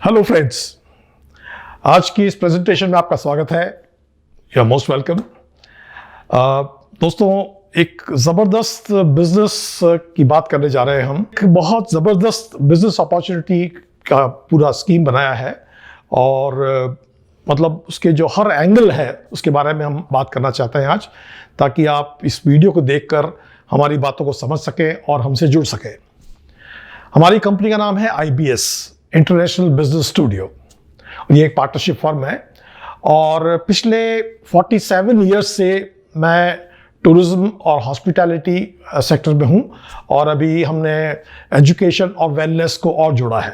Hello friends, आज की इस प्रेजेंटेशन में आपका स्वागत है। You are most welcome. दोस्तों, एक ज़बरदस्त बिजनेस की बात करने जा रहे हैं हम। एक बहुत ज़बरदस्त बिजनेस अपॉर्चुनिटी का पूरा स्कीम बनाया है और मतलब उसके जो हर एंगल है उसके बारे में हम बात करना चाहते हैं आज, ताकि आप इस वीडियो को देखकर हमारी बातों को समझ सकें और हमसे जुड़ सकें। हमारी कंपनी का नाम है IBS, इंटरनेशनल बिजनेस स्टूडियो। ये एक पार्टनरशिप फर्म है और पिछले 47 ईयर्स से मैं टूरिज्म और हॉस्पिटैलिटी सेक्टर में हूँ और अभी हमने एजुकेशन और वेलनेस को और जोड़ा है।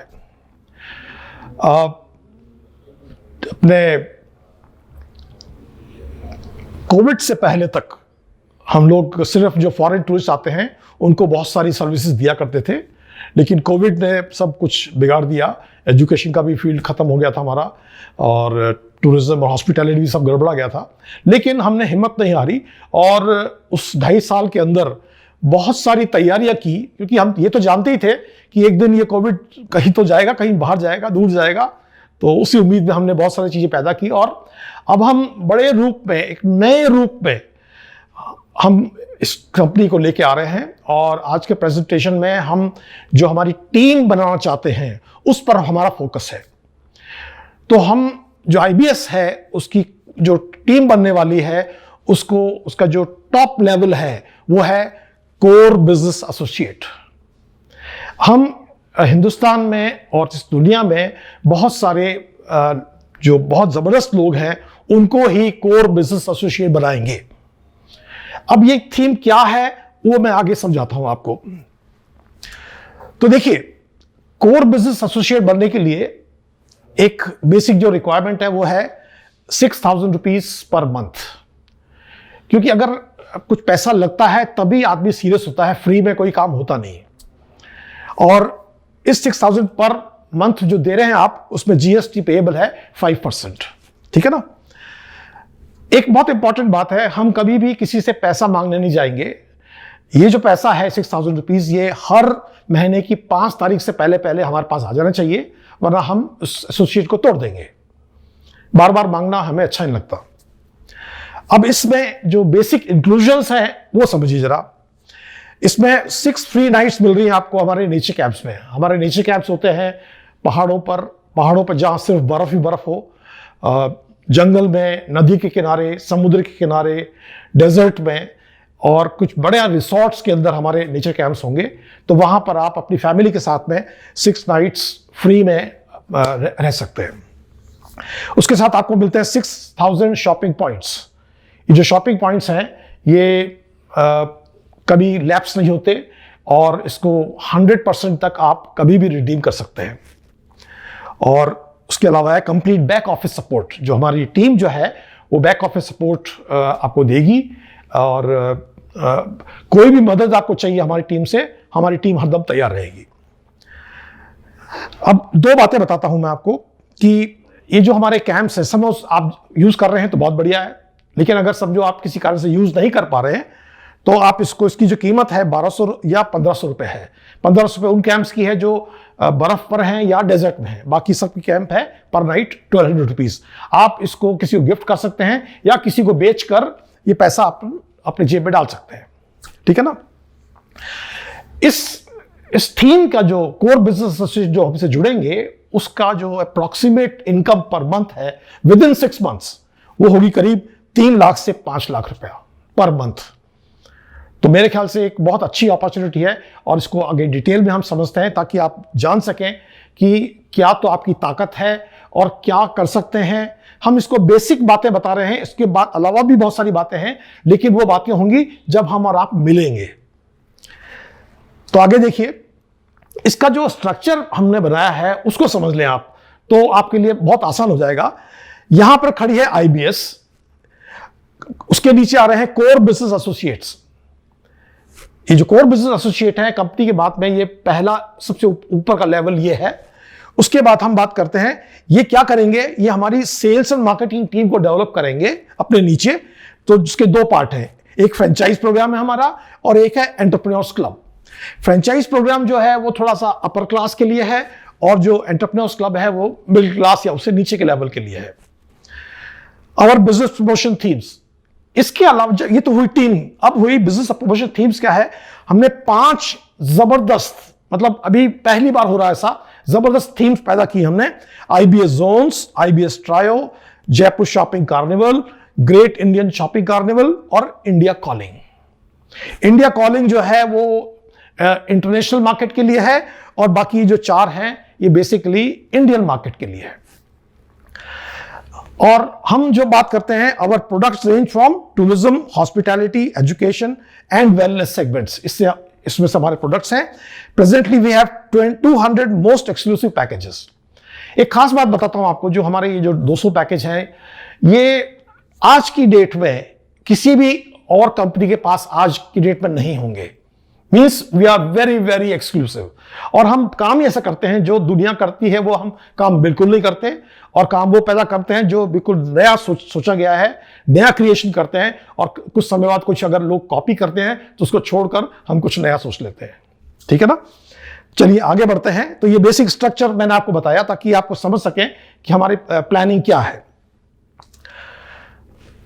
अपने कोविड से पहले तक हम लोग सिर्फ जो फॉरेन टूरिस्ट आते हैं उनको बहुत सारी सर्विसेज दिया करते थे, लेकिन कोविड ने सब कुछ बिगाड़ दिया। एजुकेशन का भी फील्ड ख़त्म हो गया था हमारा और टूरिज्म और हॉस्पिटैलिटी भी सब गड़बड़ा गया था। लेकिन हमने हिम्मत नहीं हारी और उस 2.5 साल के अंदर बहुत सारी तैयारियां की, क्योंकि हम ये तो जानते ही थे कि एक दिन ये कोविड कहीं तो जाएगा, कहीं बाहर जाएगा, दूर जाएगा। तो उसी उम्मीद में हमने बहुत सारी चीज़ें पैदा की और अब हम बड़े रूप में, एक नए रूप में हम इस कंपनी को लेके आ रहे हैं। और आज के प्रेजेंटेशन में हम जो हमारी टीम बनाना चाहते हैं उस पर हमारा फोकस है। तो हम जो IBS है उसकी जो टीम बनने वाली है उसका जो टॉप लेवल है वो है कोर बिजनेस एसोसिएट। हम हिंदुस्तान में और इस दुनिया में बहुत सारे जो बहुत ज़बरदस्त लोग हैं उनको ही कोर बिजनेस एसोसिएट बनाएंगे। अब ये थीम क्या है वो मैं आगे समझाता हूं आपको। तो देखिए, कोर बिजनेस एसोसिएट बनने के लिए एक बेसिक जो रिक्वायरमेंट है वो है 6,000 रुपीज पर मंथ। क्योंकि अगर कुछ पैसा लगता है तभी आदमी सीरियस होता है, फ्री में कोई काम होता नहीं। और इस 6,000 पर मंथ जो दे रहे हैं आप, उसमें GST पेएबल है 5%। ठीक है ना। एक बहुत इंपॉर्टेंट बात है, हम कभी भी किसी से पैसा मांगने नहीं जाएंगे। ये जो पैसा है 6,000 रुपीज, ये हर महीने की 5 तारीख से पहले हमारे पास आ जाना चाहिए, वरना हम उस एसोसिएट को तोड़ देंगे। बार बार मांगना हमें अच्छा नहीं लगता। अब इसमें जो बेसिक इंक्लूजन्स हैं वो समझिए जरा। इसमें 6 फ्री नाइट्स मिल रही हैं आपको हमारे नेचर कैंप्स में। हमारे नेचर कैंप्स होते हैं पहाड़ों पर जहां सिर्फ बर्फ ही बर्फ हो, जंगल में, नदी के किनारे, समुद्र के किनारे, डेजर्ट में, और कुछ बड़े रिसोर्ट्स के अंदर हमारे नेचर कैंप्स होंगे। तो वहां पर आप अपनी फैमिली के साथ में 6 नाइट्स फ्री में रह सकते हैं। उसके साथ आपको मिलते हैं 6,000 शॉपिंग पॉइंट्स। ये जो शॉपिंग पॉइंट्स हैं ये कभी लैप्स नहीं होते और इसको 100% तक आप कभी भी रिडीम कर सकते हैं। और उसके अलावा है कंप्लीट बैक ऑफिस सपोर्ट। जो हमारी टीम जो है वो बैक ऑफिस सपोर्ट आपको देगी और कोई भी मदद आपको चाहिए हमारी टीम से, हमारी टीम हरदम तैयार रहेगी। अब 2 बातें बताता हूं मैं आपको कि ये जो हमारे कैंप्स हैं, समझो आप यूज कर रहे हैं तो बहुत बढ़िया है, लेकिन अगर समझो आप किसी कारण से यूज नहीं कर पा रहे हैं तो आप इसकी जो कीमत है 1200 या 1500 रुपए है। 1500 रुपए उन कैंप्स की है जो बर्फ पर हैं या डेजर्ट में हैं। बाकी सब की कैंप है पर नाइट 1200 रुपीज। आप इसको किसी को गिफ्ट कर सकते हैं या किसी को बेचकर ये पैसा आप अपने जेब में डाल सकते हैं। ठीक है ना। इस थीम का जो कोर बिजनेस एसोसिएट जो हमसे जुड़ेंगे उसका जो अप्रॉक्सीमेट इनकम पर मंथ है विद इन 6 मंथ्स वो होगी करीब 3 लाख से 5 लाख रुपया पर मंथ। तो मेरे ख्याल से एक बहुत अच्छी अपॉर्चुनिटी है और इसको आगे डिटेल में हम समझते हैं ताकि आप जान सकें कि क्या तो आपकी ताकत है और क्या कर सकते हैं। हम इसको बेसिक बातें बता रहे हैं, इसके बाद अलावा भी बहुत सारी बातें हैं, लेकिन वो बातें होंगी जब हम और आप मिलेंगे। तो आगे देखिए, इसका जो स्ट्रक्चर हमने बनाया है उसको समझ लें आप, तो आपके लिए बहुत आसान हो जाएगा। यहां पर खड़ी है IBS, उसके नीचे आ रहे हैं कोर बिजनेस एसोसिएट्स। ये जो कोर बिजनेस एसोसिएट है कंपनी के बाद में, ये पहला सबसे ऊपर का लेवल ये है। उसके बाद हम बात करते हैं ये क्या करेंगे, ये हमारी सेल्स एंड मार्केटिंग टीम को डेवलप करेंगे अपने नीचे। तो जिसके 2 पार्ट हैं, एक फ्रेंचाइज प्रोग्राम है हमारा और एक है एंटरप्रेन्योर्स क्लब। फ्रेंचाइज प्रोग्राम जो है वो थोड़ा सा अपर क्लास के लिए है और जो एंटरप्रेन्योर्स क्लब है वो मिडिल क्लास या उससे नीचे के लेवल के लिए है। और बिजनेस प्रमोशन थीम्स, इसके अलावा ये तो हुई टीम, अब हुई बिजनेस प्रमोशन थीम्स क्या है, हमने 5 जबरदस्त, मतलब अभी पहली बार हो रहा है ऐसा, जबरदस्त थीम्स पैदा की हमने। IBS zones, IBS trio, Jaipur shopping carnival, great Indian shopping carnival और इंडिया कॉलिंग। इंडिया कॉलिंग जो है वो इंटरनेशनल मार्केट के लिए है और बाकी जो 4 हैं ये बेसिकली इंडियन मार्केट के लिए है। और हम जो बात करते हैं, our products range from tourism, hospitality, education and wellness segments, इसमें से हमारे प्रोडक्ट्स हैं। Presently we have 200 most exclusive packages. एक खास बात बताता हूं आपको, जो हमारे ये जो 200 पैकेज हैं, ये आज की डेट में किसी भी और कंपनी के पास आज की डेट में नहीं होंगे। Means we are very very exclusive. और हम काम ही ऐसा करते हैं, जो दुनिया करती है वो हम काम बिल्कुल नहीं करते, और काम वो पैदा करते हैं जो बिल्कुल नया सोचा गया है, नया क्रिएशन करते हैं, और कुछ समय बाद कुछ अगर लोग कॉपी करते हैं तो उसको छोड़कर हम कुछ नया सोच लेते हैं। ठीक है ना, चलिए आगे बढ़ते हैं। तो ये बेसिक स्ट्रक्चर मैंने आपको बताया ताकि आपको समझ सकें कि हमारी प्लानिंग क्या है।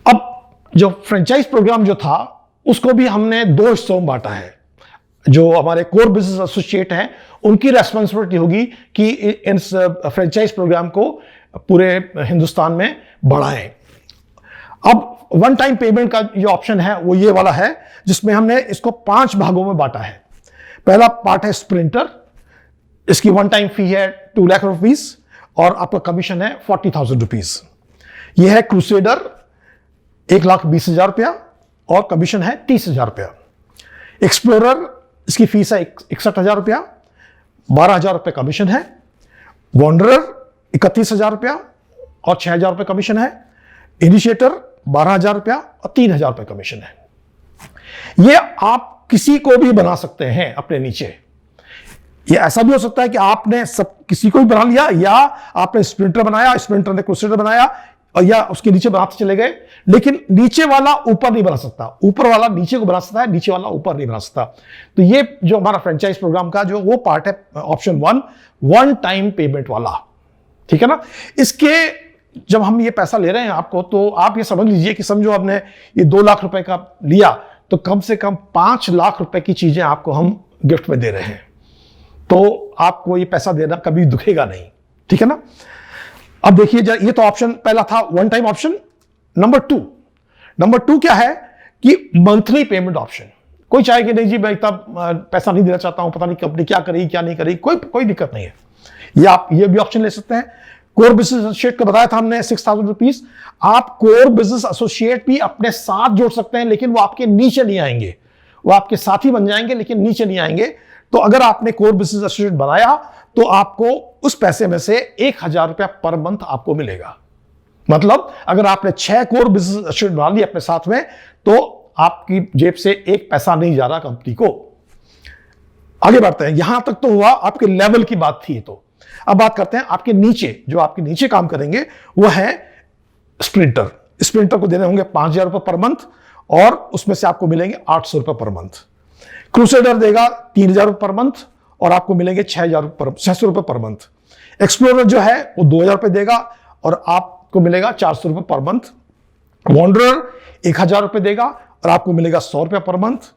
अब जो फ्रेंचाइज प्रोग्राम जो था उसको भी हमने 2 हिस्सों में बांटा है। जो हमारे कोर बिजनेस एसोसिएट हैं उनकी रेस्पॉन्सिबिलिटी होगी कि इस फ्रेंचाइज प्रोग्राम को पूरे हिंदुस्तान में बढ़ाएं। अब वन टाइम पेमेंट का जो ऑप्शन है वो ये वाला है, जिसमें हमने इसको 5 भागों में बांटा है। पहला पार्ट है स्प्रिंटर, इसकी वन टाइम फी है 2 लाख रुपीस और आपका कमीशन है 40,000 रुपीज। यह है क्रूसेडर 1,20,000 रुपया और कमीशन है 30,000 रुपया। एक्सप्लोरर, इसकी फीस है 61,000 रुपया, 12,000 रुपये कमीशन है। वॉन्डरर 31,000 रुपया और 6,000 रुपये कमीशन है। इनिशिएटर 12,000 रुपया और 3,000 रुपये कमीशन है। ये आप किसी को भी बना सकते हैं अपने नीचे। ये ऐसा भी हो सकता है कि आपने सब किसी को भी बना लिया, या आपने स्प्रिंटर बनाया, स्प्रिंटर ने क्रूसेडर बनाया, और या उसके नीचे बनाते चले गए, लेकिन नीचे वाला ऊपर नहीं बना सकता, ऊपर वाला नीचे को बना सकता है, नीचे वाला ऊपर नहीं बना सकता। तो ये जो हमारा फ्रेंचाइज प्रोग्राम का जो वो पार्ट है, ऑप्शन 1, वन टाइम पेमेंट वाला। ठीक है ना, इसके जब हम ये पैसा ले रहे हैं आपको, तो आप ये समझ लीजिए कि समझो आपने ये 2 लाख रुपए का लिया, तो कम से कम 5 लाख रुपए की चीजें आपको हम गिफ्ट में दे रहे हैं। तो आपको ये पैसा देना कभी दुखेगा नहीं। ठीक है ना, अब देखिए, ये तो ऑप्शन पहला था, वन टाइम ऑप्शन। नंबर 2 क्या है कि मंथली पेमेंट ऑप्शन। कोई चाहे कि नहीं जी मैं इतना पैसा नहीं देना चाहता हूं, पता नहीं कंपनी क्या करेगी क्या नहीं करेगी, कोई दिक्कत नहीं है, ये आप ये भी ऑप्शन ले सकते हैं। कोर बिजनेस एसोसिएट को बताया था हमने 6,000 रुपीज। आप कोर बिजनेस एसोसिएट भी अपने साथ जोड़ सकते हैं, लेकिन वो आपके नीचे नहीं आएंगे, वो आपके साथी बन जाएंगे लेकिन नीचे नहीं आएंगे। तो अगर आपने कोर बिजनेस एसोसिएट बनाया तो आपको उस पैसे में से 1,000 रुपया पर मंथ आपको मिलेगा। मतलब अगर आपने 6 कोर बिजनेस एसोसिएट बना लिए अपने साथ में, तो आपकी जेब से 1 पैसा नहीं जा रहा कंपनी को। आगे बढ़ते हैं, यहां तक तो हुआ आपके लेवल की बात थी। तो अब बात करते हैं आपके नीचे, जो आपके नीचे काम करेंगे वो है स्प्रिंटर। स्प्रिंटर को देने होंगे 5,000 रुपये पर मंथ और उसमें से आपको मिलेंगे 800 रुपये पर मंथ। क्रूसेडर देगा 3,000 रुपये पर मंथ और आपको मिलेंगे 600 रुपये पर मंथ। एक्सप्लोरर जो है वो 2,000 रुपये देगा और आपको मिलेगा 400 रुपये पर मंथ। वॉन्डरर 1,000 रुपये देगा और आपको मिलेगा 100 रुपये पर मंथ।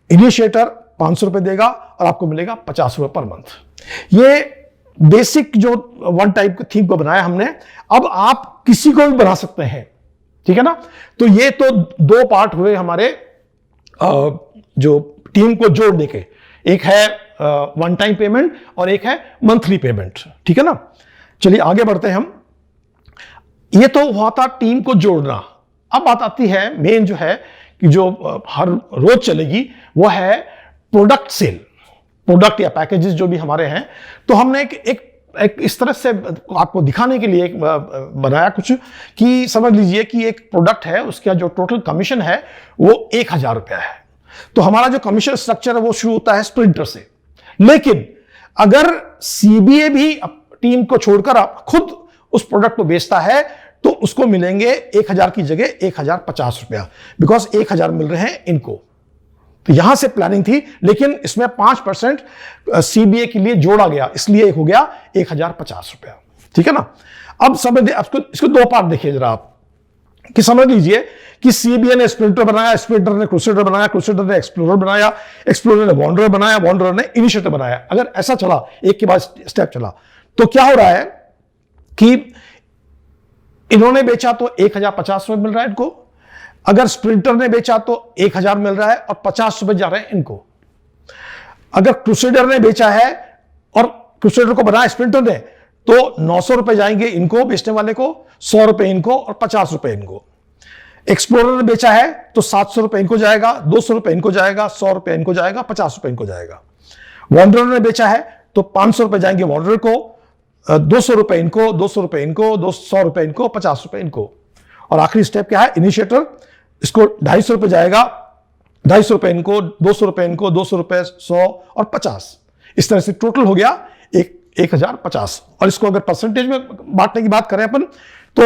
इनिशिएटर 500 रुपये देगा और आपको मिलेगा 50 रुपये पर मंथ। ये बेसिक जो वन टाइप थीम को बनाया हमने। अब आप किसी को भी बना सकते हैं, ठीक है ना। तो ये तो 2 पार्ट हुए हमारे जो टीम को जोड़ने के, एक है वन टाइम पेमेंट और एक है मंथली पेमेंट, ठीक है ना। चलिए आगे बढ़ते हैं हम। ये तो हुआ था टीम को जोड़ना। अब बात आती है मेन जो है कि जो हर रोज चलेगी वो है प्रोडक्ट सेल। प्रोडक्ट या पैकेजेस जो भी हमारे हैं, तो हमने एक इस तरह से आपको दिखाने के लिए बनाया कुछ कि समझ लीजिए कि एक प्रोडक्ट है, उसका जो टोटल कमीशन है वो 1,000 रुपया है। तो हमारा जो कमीशन स्ट्रक्चर है वो शुरू होता है स्प्रिंटर से। लेकिन अगर सीबीए भी टीम को छोड़कर आप खुद उस प्रोडक्ट को बेचता है तो उसको मिलेंगे 1,000 की जगह 1,050 रुपया, बिकॉज 1,000 मिल रहे हैं इनको, तो यहां से प्लानिंग थी, लेकिन इसमें 5% सीबीए के लिए जोड़ा गया, इसलिए एक हो गया 1050 रुपया। ठीक है ना। अब समझ इसको दो पार्ट देखिए जरा आप, कि समझ लीजिए कि सीबीए ने स्प्रिंटर बनाया, स्प्रिंटर ने क्रूसेडर बनाया, क्रूसेडर ने एक्सप्लोरर बनाया, एक्सप्लोरर ने वॉन्डरर बनाया, वॉन्डरर ने इनिशिएटर बनाया। अगर ऐसा चला, एक के बाद स्टेप चला, तो क्या हो रहा है कि इन्होंने बेचा तो 1050 रुपए मिल रहा है इनको, अगर स्प्रिंटर ने बेचा तो 1000 मिल रहा है और 50 रुपए जा रहे हैं इनको। अगर क्रूसेडर ने बेचा है और क्रूसेडर को बनाया स्प्रिंटर ने, तो 900 रुपए जाएंगे इनको बेचने वाले को, 100 रुपए इनको और 50 रुपए इनको। एक्सप्लोरर ने बेचा है तो 700 रुपए इनको जाएगा, 200 रुपए इनको जाएगा, 100 रुपए इनको जाएगा, 50 रुपए इनको जाएगा। वॉन्डरर ने बेचा है तो 500 रुपए जाएंगे वॉन्डरर को, 200 रुपए इनको, 200 रुपए इनको, 200 रुपए इनको, 50 रुपए इनको। और आखिरी स्टेप क्या है, इनिशिएटर, इसको 250 रुपए जाएगा, 250 रुपए इनको, 200 रुपए इनको, 200 रुपए, 100 और 50। इस तरह से टोटल हो गया 1050। और इसको अगर परसेंटेज में बांटने की बात करें अपन, तो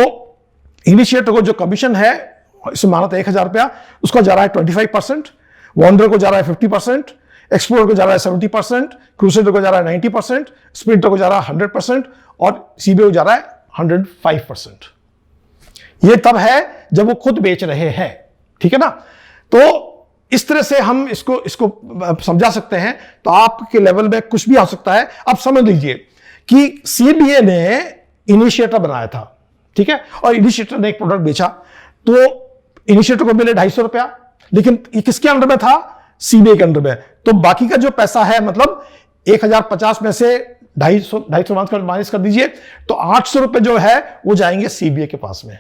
इनिशिएटर को जो कमीशन है, इसमें माना था 1000 रुपया, उसका जा रहा है 25%, वॉन्डर को जा रहा है 50%, एक्सप्लोरर को जा रहा है 70%, क्रूसेडर को जा रहा है 90%, स्प्रिंटर को जा रहा है 100% और सीबीए को जा रहा है 105%। ये तब है जब वो खुद बेच रहे हैं। ठीक है ना। तो इस तरह से हम इसको समझा सकते हैं। तो आपके लेवल में कुछ भी आ सकता है। अब समझ लीजिए कि सीबीए ने इनिशिएटर बनाया था, ठीक है, और इनिशिएटर ने एक प्रोडक्ट बेचा, तो इनिशिएटर को मिले 250 रुपया, लेकिन ये किसके अंडर में था, सीबीए के अंडर में। तो बाकी का जो पैसा है, मतलब 1050 में से 250 माइनस कर दीजिए, तो 800 रुपए जो है वो जाएंगे सीबीए के पास में।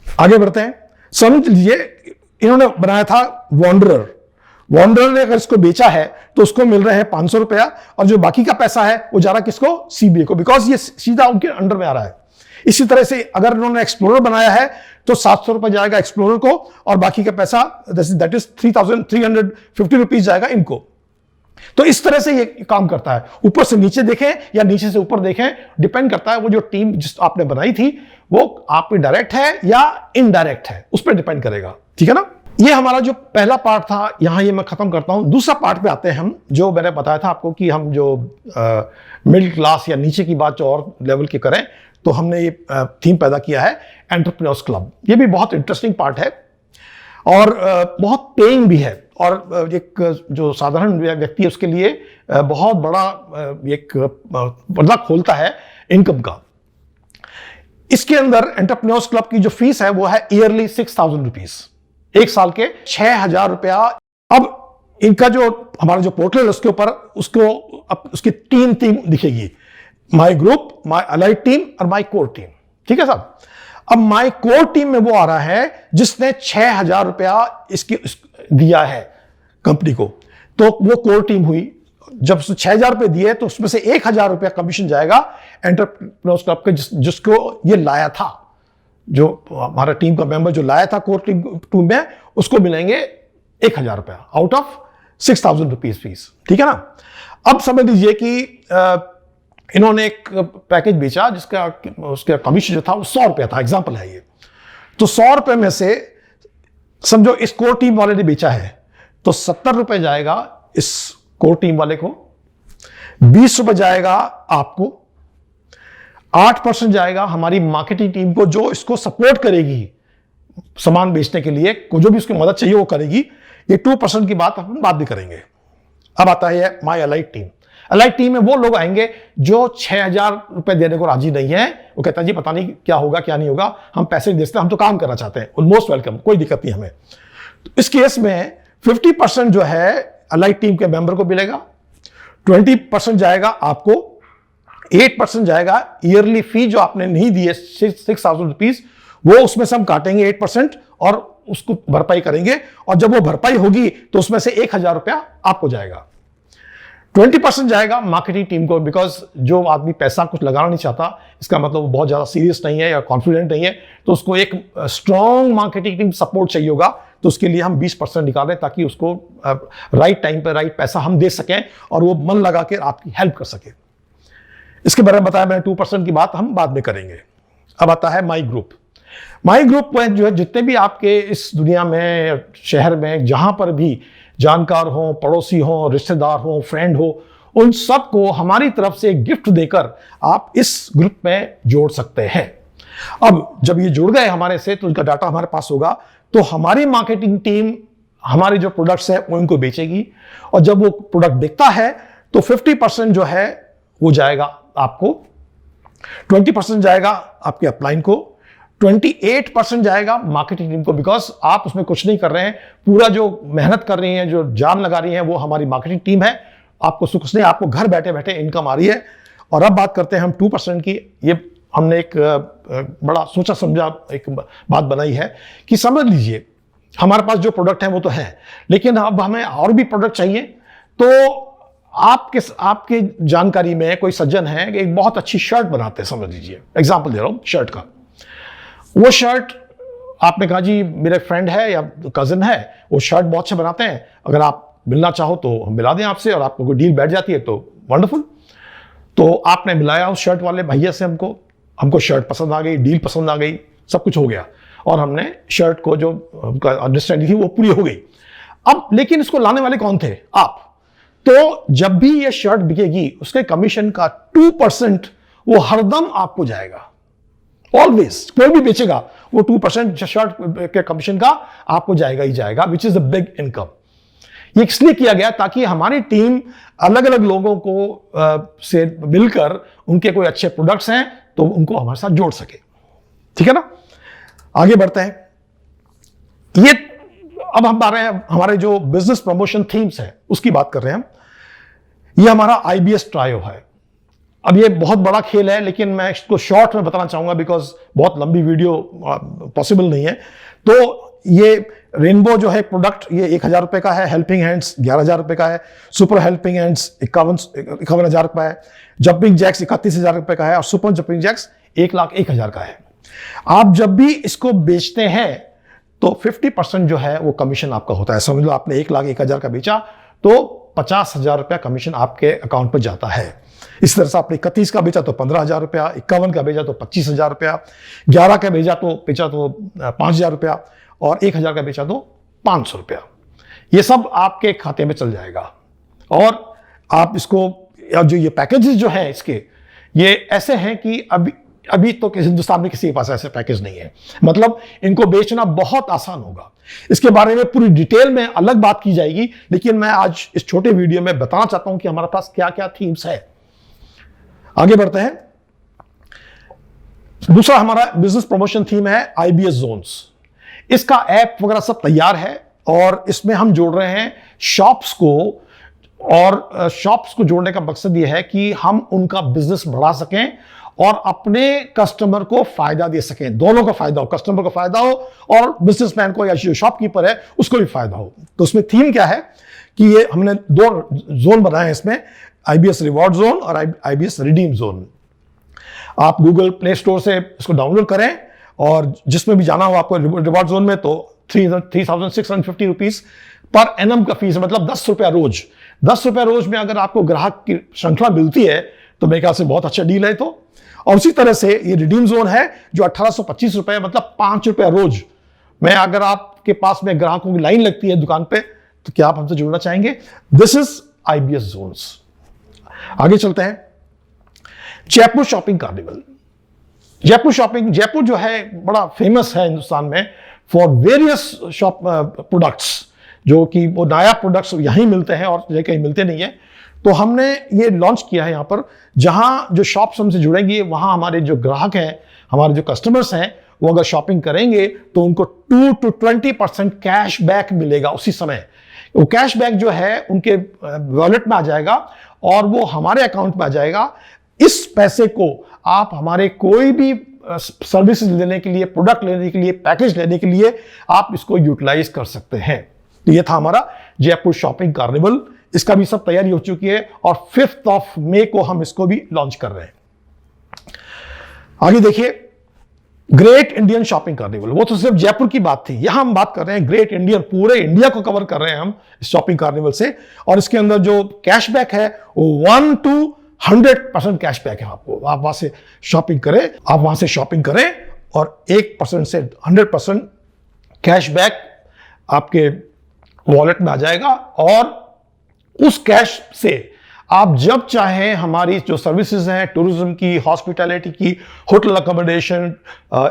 आगे बढ़ते हैं। समझ लीजिए इन्होंने बनाया था वॉन्डरर, वॉन्डरर ने अगर इसको बेचा है तो उसको मिल रहे हैं 500 रुपया, और जो बाकी का पैसा है वो जा रहा है किसको, सीबीए को, बिकॉज ये सीधा उनके अंडर में आ रहा है। इसी तरह से अगर इन्होंने एक्सप्लोरर बनाया है तो 700 रुपए जाएगा एक्सप्लोरर को, और बाकी का पैसा दैट इज 3350 रुपीज जाएगा इनको। तो इस तरह से ये काम करता है। ऊपर से नीचे देखें या नीचे से ऊपर देखें, डिपेंड करता है वो जो टीम जिस आपने बनाई थी वो आपकी डायरेक्ट है या इनडायरेक्ट है, उस पर डिपेंड करेगा। ठीक है ना। ये हमारा जो पहला पार्ट था, यहां ये मैं खत्म करता हूं। दूसरा पार्ट पे आते हैं हम, जो मैंने बताया था आपको कि हम जो मिडिल क्लास या नीचे की बात जो और लेवल की करें, तो हमने ये थीम पैदा किया है एंटरप्रेन्योर्स क्लब। ये भी बहुत इंटरेस्टिंग पार्ट है और बहुत पेइंग भी है, और एक जो साधारण व्यक्ति है उसके लिए बहुत बड़ा एक पर्दा खोलता है इनकम का। इसके अंदर एंटरप्रेन्योर्स क्लब की जो फीस है वो है ईयरली 6000 रुपीज, एक साल के 6000 रुपया। अब इनका जो हमारा जो पोर्टल है उसके ऊपर उसकी 3 टीम दिखेगी, my group, my allied team और माई कोर टीम। ठीक है साहब। अब माई कोर टीम में वो आ रहा है जिसने 6000 रुपया इसकी दिया है कंपनी को, तो वो कोर टीम हुई। जब 6000 रुपए दिए तो उसमें से 1000 रुपया कमीशन जाएगा एंटरप्रेन्योर्स क्लब के, जिसको ये लाया था, जो हमारा टीम का मेंबर जो लाया था कोर टीम में, उसको मिलेंगे 1000 रुपया आउट ऑफ 6000 रुपीज फीस। ठीक है ना। अब समझ लीजिए कि इन्होंने एक पैकेज बेचा जिसका उसका कमीशन जो था वो 100 रुपया था, एग्जाम्पल है ये। तो 100 रुपए में से समझो इस कोर टीम वाले ने बेचा है तो 70 रुपए जाएगा इस कोर टीम वाले को, 20 रुपए जाएगा आपको, 8% जाएगा हमारी मार्केटिंग टीम को जो इसको सपोर्ट करेगी सामान बेचने के लिए, को जो भी उसकी मदद चाहिए वो करेगी। ये 2% की बात हम बाद में करेंगे। अब आता है माई अलाइड टीम। अलाइड टीम में वो लोग आएंगे जो 6000 रुपए देने को राजी नहीं है। वो कहता है जी पता नहीं क्या होगा क्या नहीं होगा, हम पैसे नहीं देते, हम तो काम करना चाहते हैं, मोस्ट वेलकम, कोई दिक्कत नहीं हमें। तो इस केस में 50% जो है अलाइड टीम के मेंबर को मिलेगा, 20% जाएगा आपको, 8% जाएगा ईयरली फी जो आपने नहीं दी है 6000 रुपीज, वो उसमें से हम काटेंगे 8% और उसको भरपाई करेंगे, और जब वो भरपाई होगी तो उसमें से 1000 रुपया आपको जाएगा। 20% जाएगा मार्केटिंग टीम को, बिकॉज जो आदमी पैसा कुछ लगाना नहीं चाहता, इसका मतलब वो बहुत ज्यादा सीरियस नहीं है या कॉन्फिडेंट नहीं है, तो उसको एक स्ट्रॉन्ग मार्केटिंग टीम सपोर्ट चाहिए होगा, तो उसके लिए हम 20% निकालें ताकि उसको राइट टाइम पे राइट पैसा हम दे सकें और वो मन लगा के आपकी हेल्प कर सके। इसके बारे में बताया मैंने, 2% की बात हम बाद में करेंगे। अब आता है माई ग्रुप। माई ग्रुप में जो है जितने भी आपके इस दुनिया में, शहर में, जहां पर भी जानकार हो, पड़ोसी हो, रिश्तेदार हो, फ्रेंड हो, उन सबको हमारी तरफ से गिफ्ट देकर आप इस ग्रुप में जोड़ सकते हैं। अब जब ये जुड़ गए हमारे से तो उनका डाटा हमारे पास होगा, तो हमारी मार्केटिंग टीम हमारे जो प्रोडक्ट्स है वो इनको बेचेगी, और जब वो प्रोडक्ट बिकता है तो 50% जो है वो जाएगा आपको, 20% जाएगा आपके अपलाइन को, 28% जाएगा मार्केटिंग टीम को, बिकॉज आप उसमें कुछ नहीं कर रहे हैं, पूरा जो मेहनत कर रही है, जो जान लगा रही है, वो हमारी मार्केटिंग टीम है। आपको कुछ नहीं, आपको घर बैठे बैठे इनकम आ रही है। और अब बात करते हैं हम 2% की। ये हमने एक बड़ा सोचा समझा एक बात बनाई है कि समझ लीजिए हमारे पास जो प्रोडक्ट है वो तो है, लेकिन अब हमें और भी प्रोडक्ट चाहिए। तो आपके जानकारी में कोई सज्जन है कि एक बहुत अच्छी शर्ट बनाते हैं, समझ लीजिए, एग्जांपल दे रहा हूं शर्ट का। वो शर्ट आपने कहा जी मेरे फ्रेंड है या कजिन है, वो शर्ट बहुत अच्छे बनाते हैं, अगर आप मिलना चाहो तो हम मिला दें आपसे, और आपको कोई डील बैठ जाती है तो वंडरफुल। तो आपने मिलाया उस शर्ट वाले भैया से, हमको शर्ट पसंद आ गई, डील पसंद आ गई, सब कुछ हो गया, और हमने शर्ट को जो अंडरस्टैंडिंग थी वो पूरी हो गई। अब लेकिन इसको लाने वाले कौन थे? आप। तो जब भी ये शर्ट बिकेगी उसके कमीशन का 2% वो हरदम आपको जाएगा, ऑलवेज। कोई भी बेचेगा वो 2% शर्ट के कमीशन का आपको जाएगा ही जाएगा, which is a big income. ये इसलिए किया गया ताकि हमारी टीम अलग अलग लोगों को से मिलकर उनके कोई अच्छे प्रोडक्ट्स हैं तो उनको हमारे साथ जोड़ सके। ठीक है ना? आगे बढ़ते हैं। ये अब हम आ रहे हैं हमारे जो बिजनेस प्रमोशन थीम्स है उसकी बात कर रहे हैं हम। ये हमारा IBS ट्रायो है। अब ये बहुत बड़ा खेल है, लेकिन मैं इसको शॉर्ट में बताना चाहूंगा बिकॉज बहुत लंबी वीडियो पॉसिबल नहीं है। तो ये रेनबो जो है प्रोडक्ट, ये 1000 रुपए का है, हेल्पिंग हैंड्स 11000 रुपए का है, सुपर हेल्पिंग हैंड्स 51,000 रुपए है, जंपिंग जैक्स 31,000 रुपए का है, और सुपर जंपिंग जैक्स 1,01,000 का है। आप जब भी इसको बेचते हैं तो 50% जो है वो कमीशन आपका होता है। समझ लो आपने 1,01,000 का बेचा तो 50,000 रुपया कमीशन आपके अकाउंट पर जाता है। इस तरह से आपने 31 का बेचा तो 15,000 रुपया, 51 का बेचा तो 25,000 रुपया, 11 का बेचा तो 5,000 रुपया, और 1,000 का बेचा तो 500 रुपया। ये सब आपके खाते में चल जाएगा। और आप इसको, जो ये पैकेजेस जो हैं इसके, ये ऐसे हैं कि अभी तो हिंदुस्तान में किसी के पास ऐसे पैकेज नहीं है। मतलब इनको बेचना बहुत आसान होगा। इसके बारे में पूरी डिटेल में अलग बात की जाएगी, लेकिन मैं आज इस छोटे वीडियो में बताना चाहता हूं कि हमारे पास क्या क्या थीम्स है। आगे बढ़ते हैं। दूसरा हमारा बिजनेस प्रमोशन थीम है IBS जोन्स। इसका ऐप वगैरह सब तैयार है, और इसमें हम जोड़ रहे हैं शॉप्स को, और शॉप्स को जोड़ने का मकसद यह है कि हम उनका बिजनेस बढ़ा सकें और अपने कस्टमर को फायदा दे सकें। दोनों का फायदा हो, कस्टमर को फायदा हो और बिजनेसमैन को या जो शॉपकीपर है उसको भी फायदा हो। तो उसमें थीम क्या है कि ये हमने 2 जोन बनाए हैं इसमें, IBS रिवॉर्ड जोन और IBS रिडीम जोन। आप गूगल प्ले स्टोर से इसको डाउनलोड करें, और जिसमें भी जाना हो आपको रिवॉर्ड जोन में, तो 3,650 रुपीज पर एनम का फीस है, मतलब 10 रुपया रोज। 10 रुपया रोज में अगर आपको ग्राहक की श्रृंखला मिलती है तो मेरे ख्याल से बहुत अच्छा डील है। तो और उसी तरह से ये रिडीम जोन है जो 1825 रुपए, मतलब 5 रुपया रोज में अगर आपके पास में ग्राहकों की लाइन लगती है दुकान पे, तो क्या आप हमसे जुड़ना चाहेंगे? This is IBS zones. आगे चलते हैं। Jaipur shopping carnival. जयपुर जो है बड़ा फेमस है हिंदुस्तान में फॉर वेरियस शॉप प्रोडक्ट्स, जो कि वो नया प्रोडक्ट्स यहीं मिलते हैं और कहीं मिलते नहीं है। तो हमने ये लॉन्च किया है यहाँ पर, जहाँ जो शॉप्स हमसे जुड़ेंगे वहाँ हमारे जो ग्राहक हैं, हमारे जो कस्टमर्स हैं, वो अगर शॉपिंग करेंगे तो उनको 2 to 20% कैश बैक मिलेगा उसी समय। वो कैश बैक जो है उनके वॉलेट में आ जाएगा और वो हमारे अकाउंट में आ जाएगा। इस पैसे को आप हमारे कोई भी सर्विसेज लेने के लिए, प्रोडक्ट लेने के लिए, पैकेज लेने के लिए आप इसको यूटिलाइज कर सकते हैं। तो ये था हमारा जयपुर शॉपिंग कार्निवल। इसका भी सब तैयारी हो चुकी है और 5 मई को हम इसको भी लॉन्च कर रहे हैं। आगे देखिए, ग्रेट इंडियन शॉपिंग कार्निवल। वो तो सिर्फ जयपुर की बात थी, यहां हम बात कर रहे हैं ग्रेट इंडियन, पूरे इंडिया को कवर कर रहे हैं हम इस शॉपिंग कार्निवल से। और इसके अंदर जो कैशबैक है वो 1 to 100% कैशबैक है। आपको, आप वहां से शॉपिंग करें, और 1% से 100% कैशबैक आपके वॉलेट में आ जाएगा। और उस कैश से आप जब चाहें हमारी जो सर्विसेज हैं, टूरिज्म की, हॉस्पिटैलिटी की, होटल अकोमोडेशन,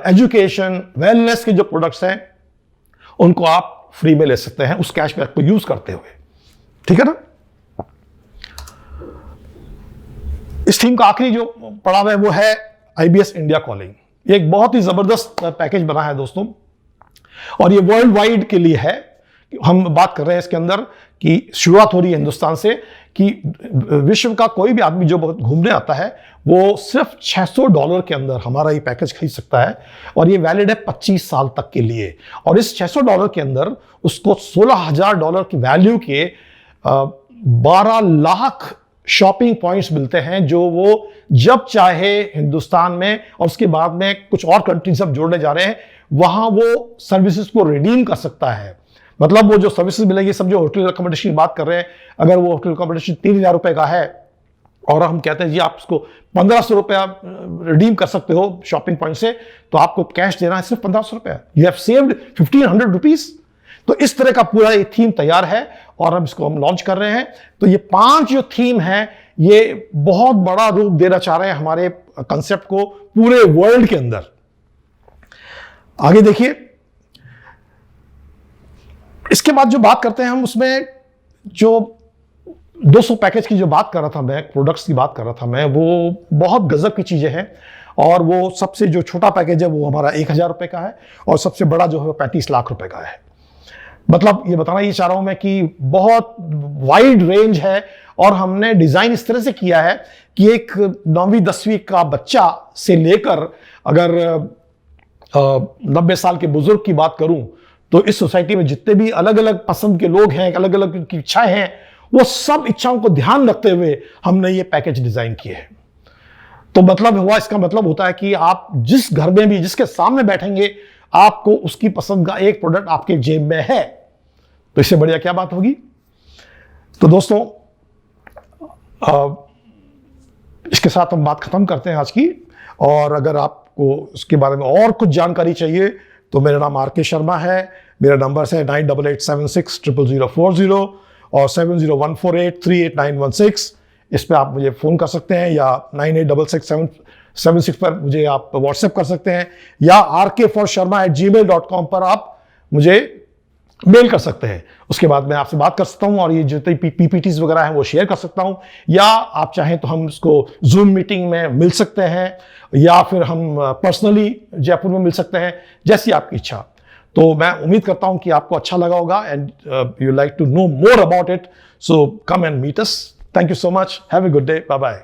एजुकेशन, वेलनेस के जो प्रोडक्ट्स हैं, उनको आप फ्री में ले सकते हैं उस कैशबैक को यूज करते हुए। ठीक है ना। इस थीम का आखिरी जो पड़ाव है वो है IBS इंडिया कॉलिंग। ये एक बहुत ही जबरदस्त पैकेज बना है दोस्तों, और ये वर्ल्ड वाइड के लिए है। हम बात कर रहे हैं इसके अंदर कि शुरुआत हो रही है हिंदुस्तान से, कि विश्व का कोई भी आदमी जो घूमने आता है वो सिर्फ $600 के अंदर हमारा ये पैकेज खरीद सकता है, और ये वैलिड है 25 साल तक के लिए। और इस $600 के अंदर उसको $16,000 की वैल्यू के 12 लाख शॉपिंग पॉइंट्स मिलते हैं, जो वो जब चाहे हिंदुस्तान में, और उसके बाद में कुछ और कंट्री सब जोड़ने जा रहे हैं, वहां वो सर्विसेज को रिडीम कर सकता है। मतलब वो जो सर्विसेज मिलेगी, सब जो होटल अकोमोडेशन की बात कर रहे हैं, अगर वो होटल अकोमोडेशन 3,000 रुपए का है और हम कहते हैं जी आप उसको 1,500 रुपया रिडीम कर सकते हो शॉपिंग पॉइंट से, तो आपको कैश देना है सिर्फ 1,500 रुपया। You have saved 1,500 rupees. तो इस तरह का पूरा ये थीम तैयार है और अब इसको हम लॉन्च कर रहे हैं। तो ये 5 जो थीम है, ये बहुत बड़ा रूप देना चाह रहे हैं हमारे कंसेप्ट को पूरे वर्ल्ड के अंदर। आगे देखिए, इसके बाद जो बात करते हैं हम, उसमें जो 200 पैकेज की जो बात कर रहा था मैं, प्रोडक्ट्स की बात कर रहा था मैं, वो बहुत गजब की चीजें हैं। और वो सबसे जो छोटा पैकेज है वो हमारा 1,000 रुपए का है, और सबसे बड़ा जो है 35 लाख रुपए का है। मतलब ये बताना ये चाह रहा हूं मैं कि बहुत वाइड रेंज है, और हमने डिजाइन इस तरह से किया है कि एक 9वीं 10वीं का बच्चा से लेकर, अगर 90 साल के बुजुर्ग की बात करूं, तो इस सोसाइटी में जितने भी अलग अलग पसंद के लोग हैं, अलग अलग की इच्छाएं हैं, वो सब इच्छाओं को ध्यान रखते हुए हमने ये पैकेज डिजाइन किए हैं। तो मतलब हुआ, इसका मतलब होता है कि आप जिस घर में भी, जिसके सामने बैठेंगे, आपको उसकी पसंद का एक प्रोडक्ट आपके जेब में है। तो इससे बढ़िया क्या बात होगी। तो दोस्तों, इसके साथ हम बात खत्म करते हैं आज की। और अगर आपको इसके बारे में और कुछ जानकारी चाहिए तो मेरा नाम RK शर्मा है। मेरा नंबर है 9886600040 और 7014838916। इस पे आप मुझे फ़ोन कर सकते हैं, या 986676 पर मुझे आप व्हाट्सएप कर सकते हैं, या rkforsharma@gmail.com पर आप मुझे मेल कर सकते हैं। उसके बाद मैं आपसे बात कर सकता हूं, और ये जितनी PPTs वगैरह हैं वो शेयर कर सकता हूं, या आप चाहें तो हम इसको जूम मीटिंग में मिल सकते हैं, या फिर हम पर्सनली जयपुर में मिल सकते हैं, जैसी आपकी इच्छा। तो मैं उम्मीद करता हूं कि आपको अच्छा लगा होगा, and you like to know more about it, so come and meet us. Thank you so much, have a good day, bye bye.